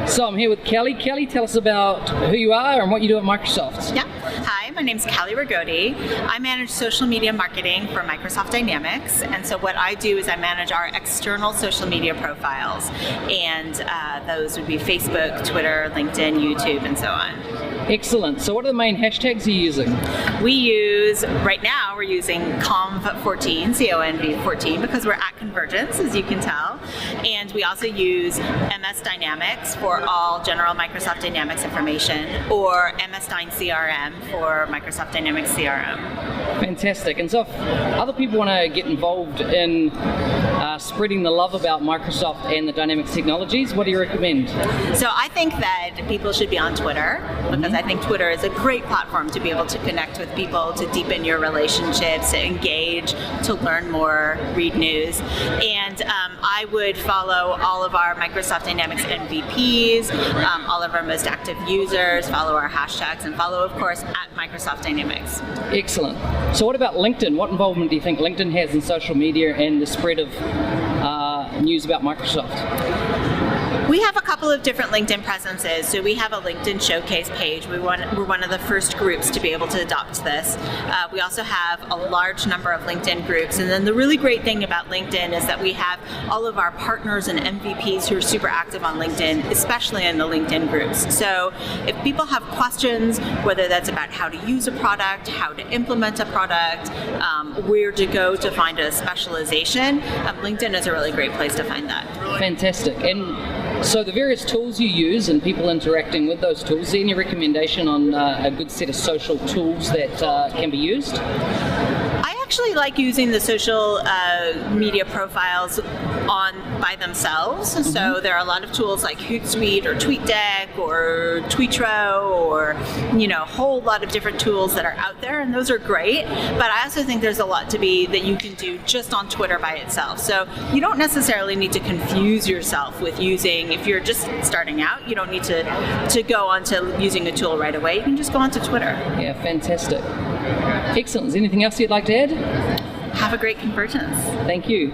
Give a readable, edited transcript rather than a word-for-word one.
So I'm here with Kelly. Kelly, tell us about who you are and what you do at Microsoft. Yeah. Hi, my name's Kelly Rigotti. I manage social media marketing for Microsoft Dynamics, and so what I do is I manage our external social media profiles, and those would be Facebook, Twitter, LinkedIn, YouTube, and so on. Excellent. So what are the main hashtags you're using? Right now we're using CONV14, C-O-N-V 14, because we're at Convergence, as you can tell. And we also use MS Dynamics for all general Microsoft Dynamics information, or MS Dyn CRM for Microsoft Dynamics CRM. Fantastic. And so if other people want to get involved in spreading the love about Microsoft and the Dynamics technologies, what do you recommend? So I think that people should be on Twitter, because I think Twitter is a great platform to be able to connect with people, to deepen your relationships, to engage, to learn more, read news. And I would follow all of our Microsoft Dynamics MVPs, all of our most active users, follow our hashtags, and follow, of course, at Microsoft Dynamics. Excellent. So what about LinkedIn? What involvement do you think LinkedIn has in social media and the spread of news about Microsoft? We have a couple of different LinkedIn presences. So we have a LinkedIn showcase page. We're one of the first groups to be able to adopt this. We also have a large number of LinkedIn groups. And then the really great thing about LinkedIn is that we have all of our partners and MVPs who are super active on LinkedIn, especially in the LinkedIn groups. So if people have questions, whether that's about how to use a product, how to implement a product, where to go to find a specialization, LinkedIn is a really great place to find that. Fantastic. And so the various tools you use and people interacting with those tools, is there any recommendation on a good set of social tools that can be used? I actually like using the social media profiles by themselves. So there are a lot of tools like Hootsuite or TweetDeck or Tweetro, or a whole lot of different tools that are out there, and those are great. But I also think there's a lot that you can do just on Twitter by itself. So you don't necessarily need to confuse yourself with using, if you're just starting out, you don't need to go on to using a tool right away. You can just go onto Twitter. Yeah, fantastic. Excellent. Is there anything else you'd like to add? Have a great Convergence. Thank you.